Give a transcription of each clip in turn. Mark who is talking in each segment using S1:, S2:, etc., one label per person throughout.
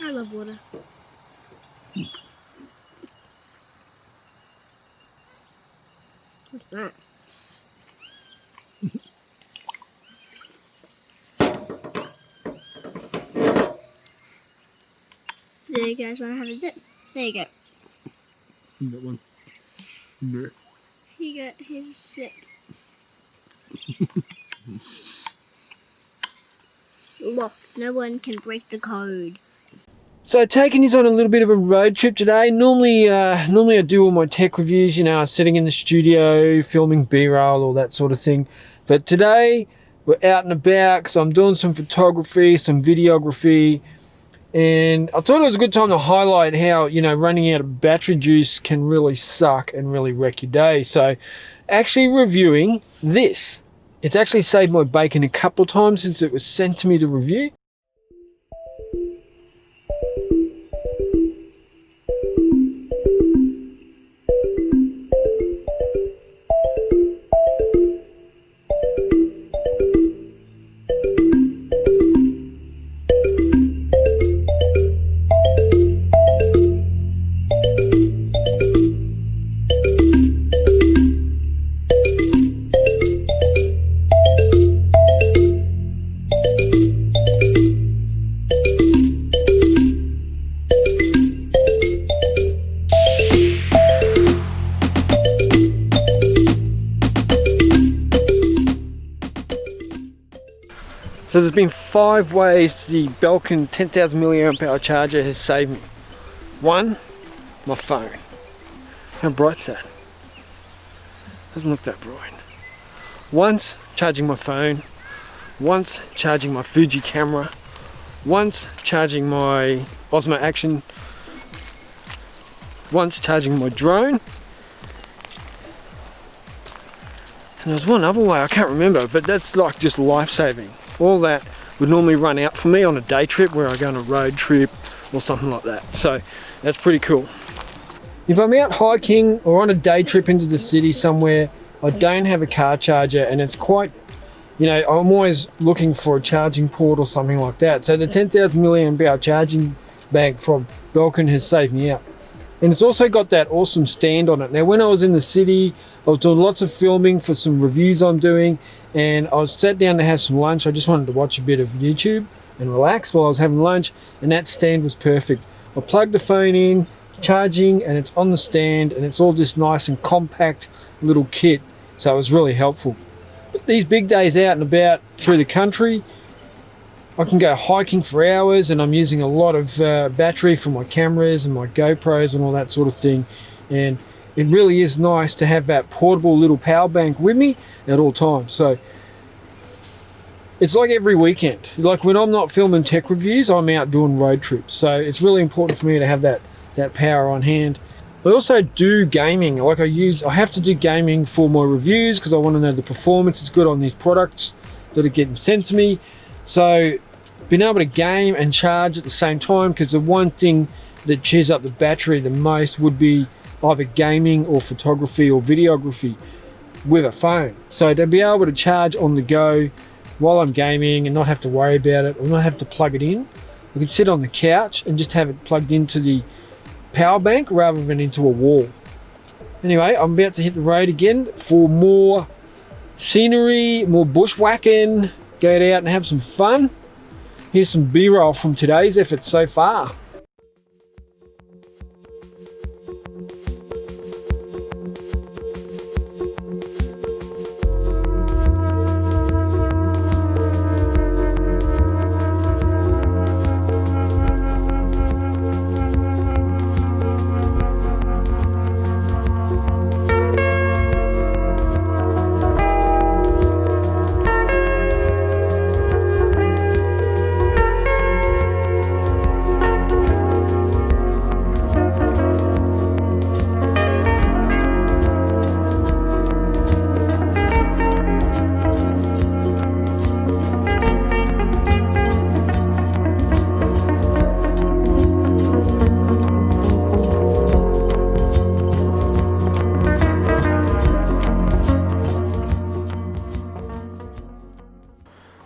S1: I love water. What's that? Do you guys want to have a dip? There you go.
S2: That one. No.
S1: Here you go. Here's a sip. Look, no one can break the code.
S2: So taking you on a little bit of a road trip today. Normally I do all my tech reviews, you know, sitting in the studio, filming B-roll, all that sort of thing. But today we're out and about because I'm doing some photography, some videography, and I thought it was a good time to highlight how, you know, running out of battery juice can really suck and really wreck your day. So actually reviewing this. It's actually saved my bacon a couple of times since it was sent to me to review. So there's been 5 ways the Belkin 10,000 milliamp hour charger has saved me. 1, my phone. How bright's that? Doesn't look that bright. Once charging my phone, once charging my Fuji camera, once charging my Osmo Action, once charging my drone, and there's one other way I can't remember, but that's like just life-saving. All that would normally run out for me on a day trip where I go on a road trip or something like that. So that's pretty cool. If I'm out hiking or on a day trip into the city somewhere, I don't have a car charger, and it's quite, you know, I'm always looking for a charging port or something like that. So the 10,000 milliamp hour charging bank from Belkin has saved me out. And it's also got that awesome stand on it. Now, when I was in the city, I was doing lots of filming for some reviews I'm doing, and I was sat down to have some lunch. I just wanted to watch a bit of YouTube and relax while I was having lunch, and that stand was perfect. I plugged the phone in, charging, and it's on the stand, and it's all just nice and compact little kit, so it was really helpful. But these big days out and about through the country, I can go hiking for hours, and I'm using a lot of battery for my cameras and my GoPros and all that sort of thing, and it really is nice to have that portable little power bank with me at all times. So it's like every weekend. Like when I'm not filming tech reviews, I'm out doing road trips. So it's really important for me to have that power on hand. I also do gaming. Like I have to do gaming for my reviews because I want to know the performance is good on these products that are getting sent to me. So being able to game and charge at the same time, because the one thing that chews up the battery the most would be either gaming or photography or videography with a phone. So to be able to charge on the go while I'm gaming and not have to worry about it or not have to plug it in, I can sit on the couch and just have it plugged into the power bank rather than into a wall. Anyway, I'm about to hit the road again for more scenery, more bushwhacking, go out and have some fun. Here's some B-roll from today's effort so far.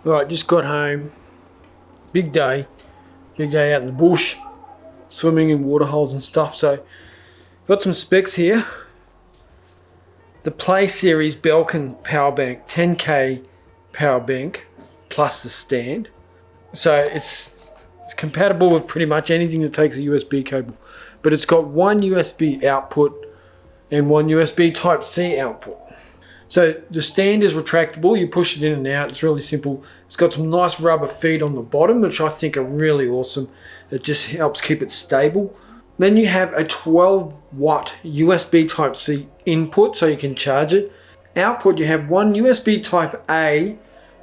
S2: Right, just got home. Big day out in the bush. swimming in water holes and stuff. So got some specs here. The Play Series Belkin power bank, 10K power bank plus the stand. So it's compatible with pretty much anything that takes a USB cable, but it's got one USB output and one USB Type-C output. So the stand is retractable, you push it in and out, it's really simple. It's got some nice rubber feet on the bottom, which I think are really awesome. It just helps keep it stable. Then you have a 12 watt USB Type-C input, so you can charge it. Output, you have one USB Type-A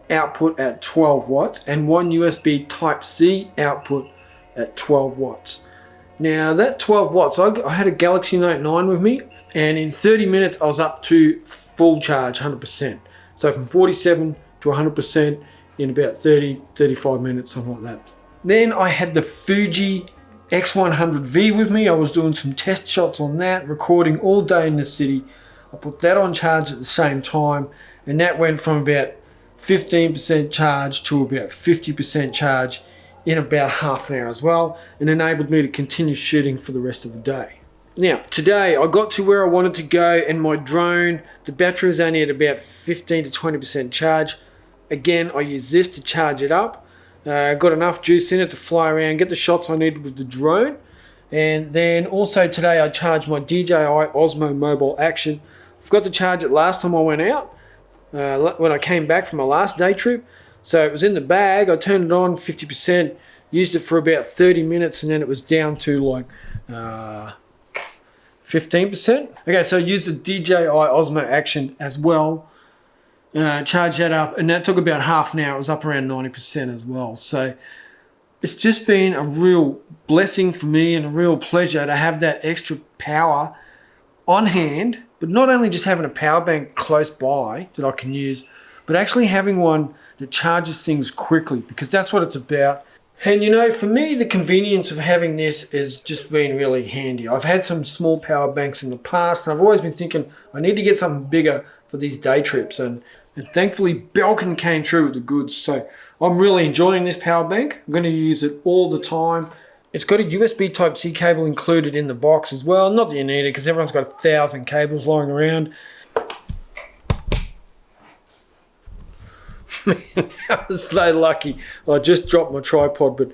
S2: output at 12 watts and one USB Type-C output at 12 watts. Now that 12 watts, I had a Galaxy Note 9 with me, and in 30 minutes I was up to full charge, 100%. So from 47 to 100% in about 35 minutes, something like that. Then I had the Fuji X100V with me. I was doing some test shots on that, recording all day in the city. I put that on charge at the same time, and that went from about 15% charge to about 50% charge in about half an hour as well, and enabled me to continue shooting for the rest of the day. Now, today I got to where I wanted to go, and my drone, the battery was only at about 15 to 20% charge. Again, I used this to charge it up. Got enough juice in it to fly around, get the shots I needed with the drone. And then also today I charged my DJI Osmo Mobile Action. Forgot to charge it last time I went out, when I came back from my last day trip. So it was in the bag, I turned it on 50%, used it for about 30 minutes, and then it was down to like 15%. Okay, so I used the DJI Osmo Action as well. Charged that up, and that took about half an hour. It was up around 90% as well. So it's just been a real blessing for me and a real pleasure to have that extra power on hand, but not only just having a power bank close by that I can use, but actually having one that charges things quickly, because that's what it's about. And you know, for me, the convenience of having this is just been really handy. I've had some small power banks in the past, and I've always been thinking I need to get something bigger for these day trips, and thankfully Belkin came through with the goods. So I'm really enjoying this power bank. I'm going to use it all the time. It's got a USB Type-C cable included in the box as well. Not that you need it, because everyone's got 1,000 cables lying around. Man, I was so lucky. I just dropped my tripod, but